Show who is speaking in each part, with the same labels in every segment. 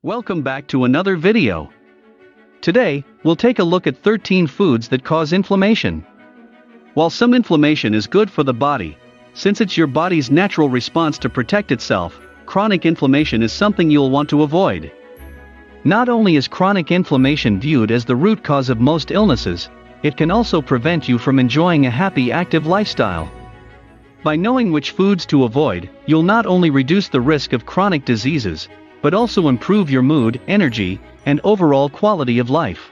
Speaker 1: Welcome back to another video. Today, we'll take a look at 13 foods that cause inflammation. While some inflammation is good for the body, since it's your body's natural response to protect itself, chronic inflammation is something you'll want to avoid. Not only is chronic inflammation viewed as the root cause of most illnesses, it can also prevent you from enjoying a happy, active lifestyle. By knowing which foods to avoid, you'll not only reduce the risk of chronic diseases, but also improve your mood, energy, and overall quality of life.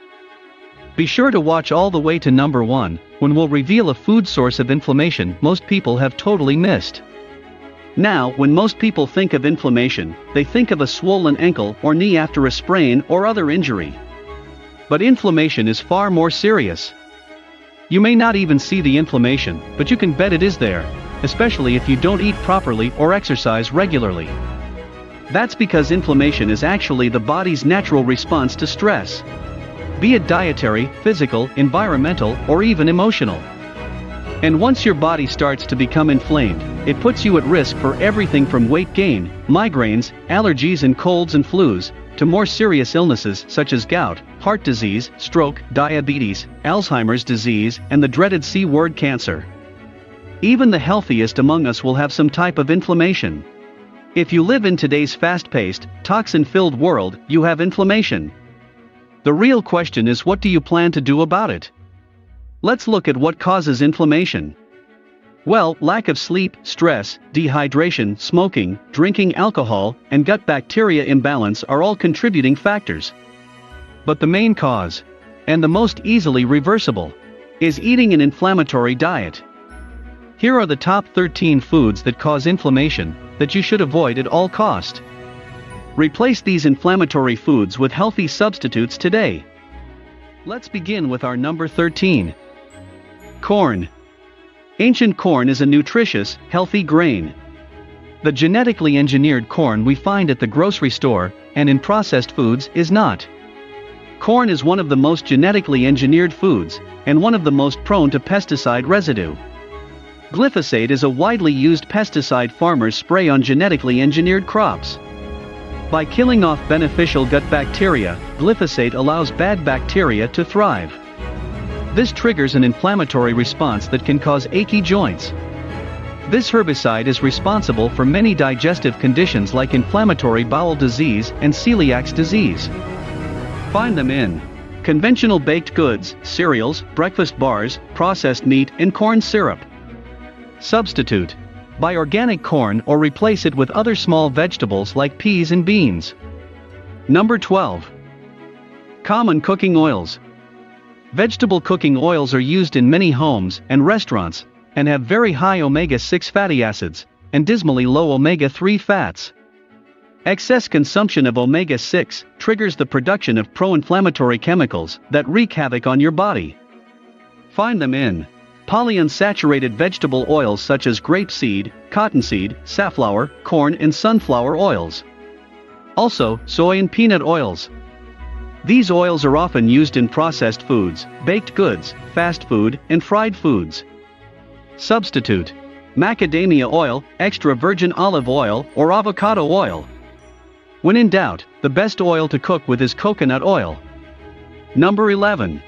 Speaker 1: Be sure to watch all the way to number 1, when we'll reveal a food source of inflammation most people have totally missed. Now, when most people think of inflammation, they think of a swollen ankle or knee after a sprain or other injury. But inflammation is far more serious. You may not even see the inflammation, but you can bet it is there, especially if you don't eat properly or exercise regularly. That's because inflammation is actually the body's natural response to stress. Be it dietary, physical, environmental, or even emotional. And once your body starts to become inflamed, it puts you at risk for everything from weight gain, migraines, allergies and colds and flus, to more serious illnesses such as gout, heart disease, stroke, diabetes, Alzheimer's disease, and the dreaded C word, cancer. Even the healthiest among us will have some type of inflammation. If you live in today's fast-paced, toxin-filled world, you have inflammation. The real question is, what do you plan to do about it? Let's look at what causes inflammation. Well, lack of sleep, stress, dehydration, smoking, drinking alcohol, and gut bacteria imbalance are all contributing factors. But the main cause, and the most easily reversible, is eating an inflammatory diet. Here are the top 13 foods that cause inflammation, that you should avoid at all cost. Replace these inflammatory foods with healthy substitutes today. Let's begin with our number 13. Corn. Ancient corn is a nutritious, healthy grain. The genetically engineered corn we find at the grocery store, and in processed foods, is not. Corn is one of the most genetically engineered foods, and one of the most prone to pesticide residue. Glyphosate is a widely used pesticide farmers spray on genetically engineered crops. By killing off beneficial gut bacteria, glyphosate allows bad bacteria to thrive. This triggers an inflammatory response that can cause achy joints. This herbicide is responsible for many digestive conditions like inflammatory bowel disease and celiac disease. Find them in conventional baked goods, cereals, breakfast bars, processed meat, and corn syrup. Substitute. Buy organic corn or replace it with other small vegetables like peas and beans. Number 12. Common cooking oils. Vegetable cooking oils are used in many homes and restaurants, and have very high omega-6 fatty acids, and dismally low omega-3 fats. Excess consumption of omega-6 triggers the production of pro-inflammatory chemicals that wreak havoc on your body. Find them in polyunsaturated vegetable oils such as grapeseed, cottonseed, safflower, corn and sunflower oils. Also, soy and peanut oils. These oils are often used in processed foods, baked goods, fast food, and fried foods. Substitute. Macadamia oil, extra virgin olive oil, or avocado oil. When in doubt, the best oil to cook with is coconut oil. Number 11.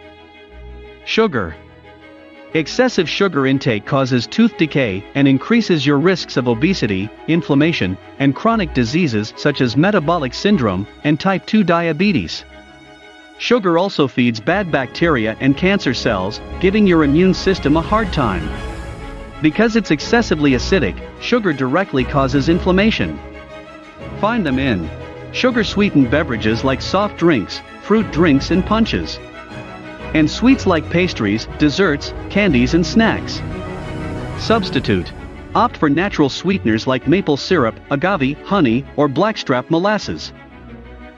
Speaker 1: Sugar. Excessive sugar intake causes tooth decay and increases your risks of obesity, inflammation, and chronic diseases such as metabolic syndrome and type 2 diabetes. Sugar also feeds bad bacteria and cancer cells, giving your immune system a hard time. Because it's excessively acidic, sugar directly causes inflammation. Find them in sugar-sweetened beverages like soft drinks, fruit drinks and punches. And sweets like pastries, desserts, candies and snacks. Substitute. Opt for natural sweeteners like maple syrup, agave, honey, or blackstrap molasses.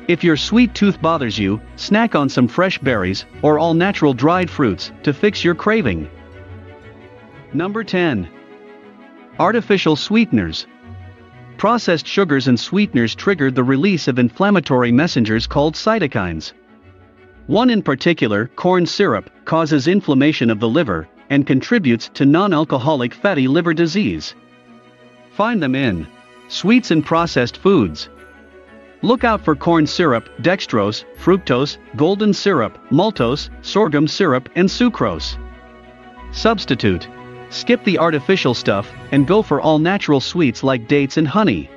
Speaker 1: If your sweet tooth bothers you, snack on some fresh berries, or all-natural dried fruits, to fix your craving. Number 10. Artificial sweeteners. Processed sugars and sweeteners trigger the release of inflammatory messengers called cytokines. One in particular, corn syrup, causes inflammation of the liver, and contributes to non-alcoholic fatty liver disease. Find them in sweets and processed foods. Look out for corn syrup, dextrose, fructose, golden syrup, maltose, sorghum syrup and sucrose. Substitute. Skip the artificial stuff and go for all natural sweets like dates and honey.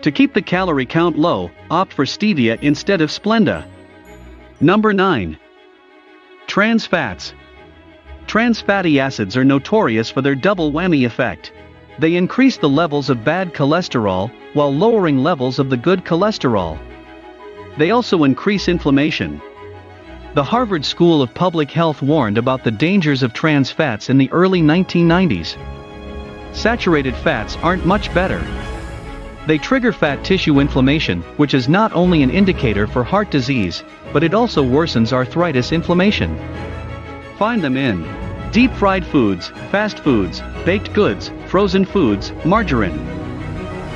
Speaker 1: To keep the calorie count low, opt for stevia instead of Splenda. Number 9. Trans fats. Trans fatty acids are notorious for their double whammy effect. They increase the levels of bad cholesterol, while lowering levels of the good cholesterol. They also increase inflammation. The Harvard School of Public Health warned about the dangers of trans fats in the early 1990s. Saturated fats aren't much better. They trigger fat tissue inflammation, which is not only an indicator for heart disease, but it also worsens arthritis inflammation. Find them in deep-fried foods, fast foods, baked goods, frozen foods, margarine.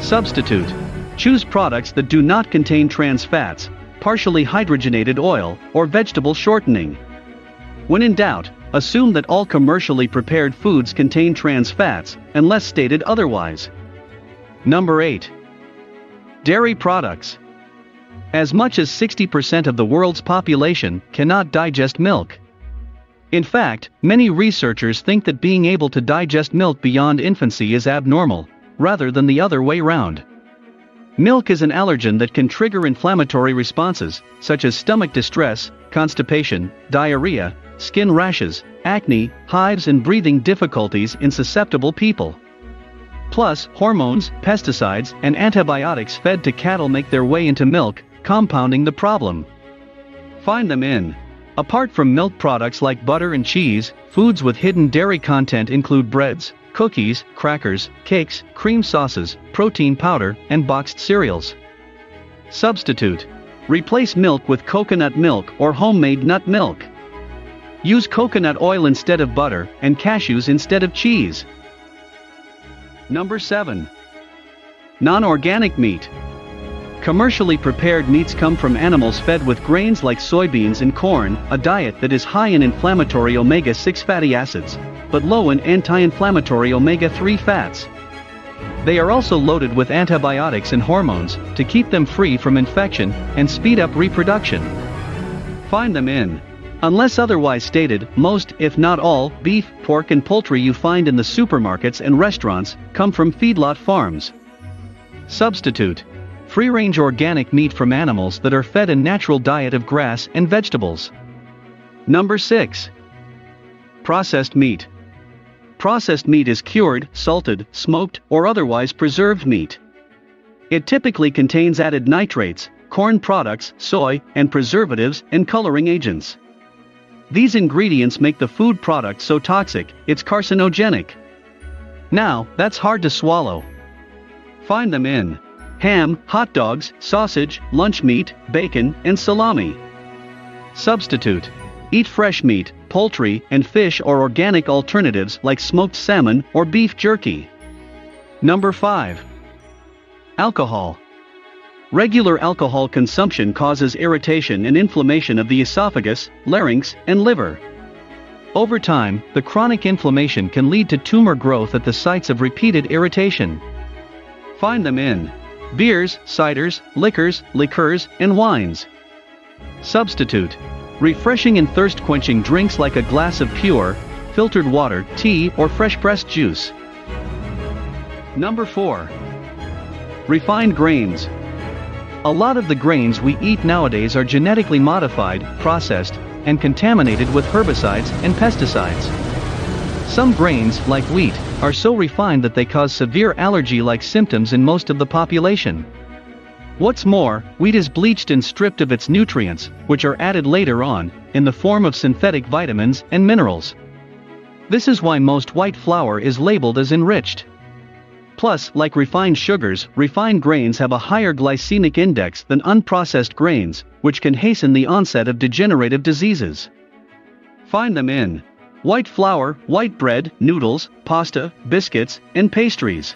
Speaker 1: Substitute. Choose products that do not contain trans fats, partially hydrogenated oil, or vegetable shortening. When in doubt, assume that all commercially prepared foods contain trans fats, unless stated otherwise. Number 8. Dairy products. As much as 60% of the world's population cannot digest milk. In fact, many researchers think that being able to digest milk beyond infancy is abnormal, rather than the other way round. Milk is an allergen that can trigger inflammatory responses, such as stomach distress, constipation, diarrhea, skin rashes, acne, hives and breathing difficulties in susceptible people. Plus, hormones, pesticides, and antibiotics fed to cattle make their way into milk, compounding the problem. Find them in. Apart from milk products like butter and cheese, foods with hidden dairy content include breads, cookies, crackers, cakes, cream sauces, protein powder, and boxed cereals. Substitute. Replace milk with coconut milk or homemade nut milk. Use coconut oil instead of butter, and cashews instead of cheese. Number 7. Non-organic meat. Commercially prepared meats come from animals fed with grains like soybeans and corn, a diet that is high in inflammatory omega-6 fatty acids, but low in anti-inflammatory omega-3 fats. They are also loaded with antibiotics and hormones, to keep them free from infection and speed up reproduction. Find them in. Unless otherwise stated, most, if not all, beef, pork and poultry you find in the supermarkets and restaurants come from feedlot farms. Substitute. Free-range organic meat from animals that are fed a natural diet of grass and vegetables. Number 6. Processed meat. Processed meat is cured, salted, smoked, or otherwise preserved meat. It typically contains added nitrates, corn products, soy, and preservatives and coloring agents. These ingredients make the food product so toxic, it's carcinogenic. Now, that's hard to swallow. Find them in ham, hot dogs, sausage, lunch meat, bacon, and salami. Substitute. Eat fresh meat, poultry, and fish or organic alternatives like smoked salmon or beef jerky. Number 5. Alcohol. Regular alcohol consumption causes irritation and inflammation of the esophagus, larynx, and liver. Over time, the chronic inflammation can lead to tumor growth at the sites of repeated irritation. Find them in beers, ciders, liqueurs, and wines. Substitute. Refreshing and thirst-quenching drinks like a glass of pure, filtered water, tea, or fresh-pressed juice. Number 4. Refined grains. A lot of the grains we eat nowadays are genetically modified, processed, and contaminated with herbicides and pesticides. Some grains, like wheat, are so refined that they cause severe allergy-like symptoms in most of the population. What's more, wheat is bleached and stripped of its nutrients, which are added later on, in the form of synthetic vitamins and minerals. This is why most white flour is labeled as enriched. Plus, like refined sugars, refined grains have a higher glycemic index than unprocessed grains, which can hasten the onset of degenerative diseases. Find them in white flour, white bread, noodles, pasta, biscuits, and pastries.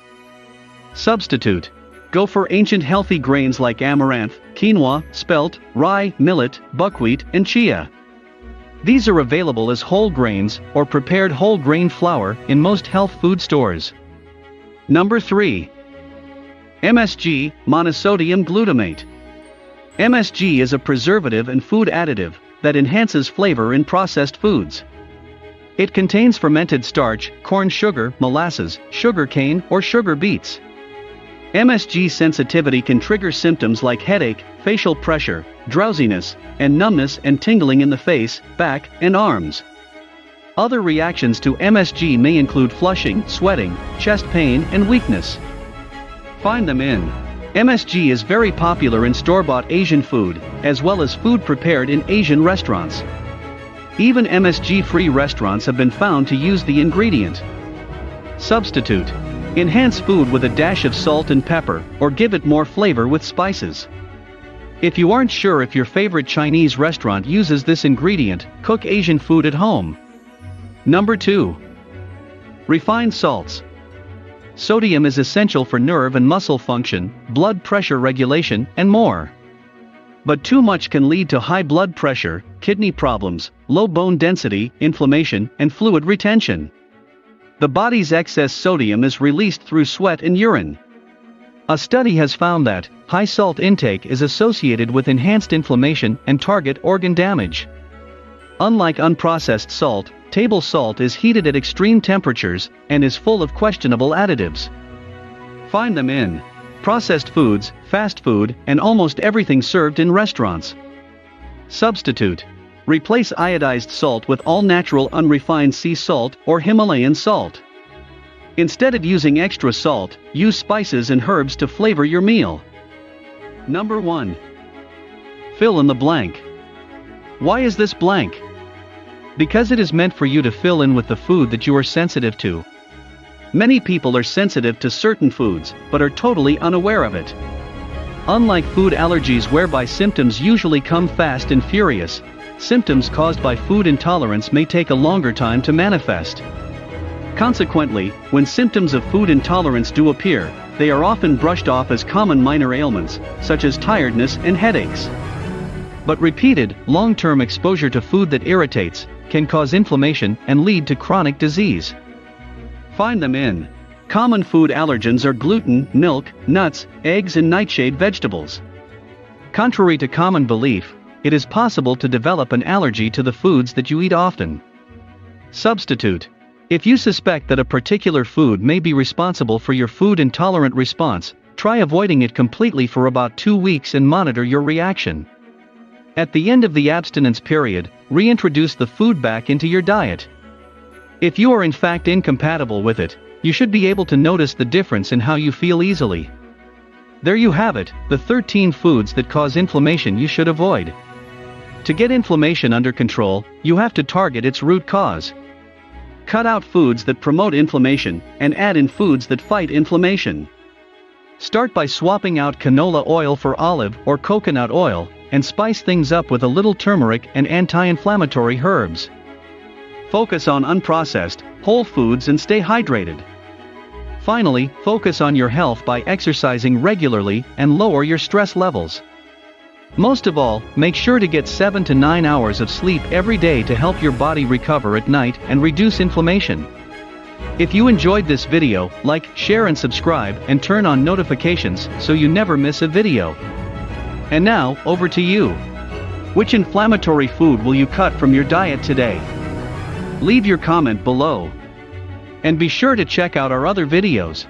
Speaker 1: Substitute. Go for ancient healthy grains like amaranth, quinoa, spelt, rye, millet, buckwheat, and chia. These are available as whole grains or prepared whole grain flour in most health food stores. Number 3. MSG, monosodium glutamate. MSG is a preservative and food additive that enhances flavor in processed foods. It contains fermented starch, corn sugar, molasses, sugar cane, or sugar beets. MSG sensitivity can trigger symptoms like headache, facial pressure, drowsiness, and numbness and tingling in the face, back, and arms. Other reactions to MSG may include flushing, sweating, chest pain, and weakness. Find them in. MSG is very popular in store-bought Asian food, as well as food prepared in Asian restaurants. Even MSG-free restaurants have been found to use the ingredient. Substitute. Enhance food with a dash of salt and pepper, or give it more flavor with spices. If you aren't sure if your favorite Chinese restaurant uses this ingredient, cook Asian food at home. Number 2. Refined salts. Sodium is essential for nerve and muscle function, blood pressure regulation, and more. But too much can lead to high blood pressure, kidney problems, low bone density, inflammation, and fluid retention. The body's excess sodium is released through sweat and urine. A study has found that high salt intake is associated with enhanced inflammation and target organ damage. Unlike unprocessed salt, table salt is heated at extreme temperatures and is full of questionable additives. Find them in processed foods, fast food, and almost everything served in restaurants. Substitute. Replace iodized salt with all-natural unrefined sea salt or Himalayan salt. Instead of using extra salt, use spices and herbs to flavor your meal. Number 1. Fill in the blank. Why is this blank? Because it is meant for you to fill in with the food that you are sensitive to. Many people are sensitive to certain foods, but are totally unaware of it. Unlike food allergies whereby symptoms usually come fast and furious, symptoms caused by food intolerance may take a longer time to manifest. Consequently, when symptoms of food intolerance do appear, they are often brushed off as common minor ailments, such as tiredness and headaches. But repeated, long-term exposure to food that irritates can cause inflammation and lead to chronic disease. Find them in. Common food allergens are gluten, milk, nuts, eggs, and nightshade vegetables. Contrary to common belief, it is possible to develop an allergy to the foods that you eat often. Substitute. If you suspect that a particular food may be responsible for your food intolerant response, try avoiding it completely for about 2 weeks and monitor your reaction. At the end of the abstinence period, reintroduce the food back into your diet. If you are in fact incompatible with it, you should be able to notice the difference in how you feel easily. There you have it, the 13 foods that cause inflammation you should avoid. To get inflammation under control, you have to target its root cause. Cut out foods that promote inflammation, and add in foods that fight inflammation. Start by swapping out canola oil for olive or coconut oil, and spice things up with a little turmeric and anti-inflammatory herbs. Focus on unprocessed, whole foods and stay hydrated. Finally, focus on your health by exercising regularly and lower your stress levels. Most of all, make sure to get 7 to 9 hours of sleep every day to help your body recover at night and reduce inflammation. If you enjoyed this video, like, share and subscribe and turn on notifications so you never miss a video. And now, over to you. Which inflammatory food will you cut from your diet today? Leave your comment below. And be sure to check out our other videos.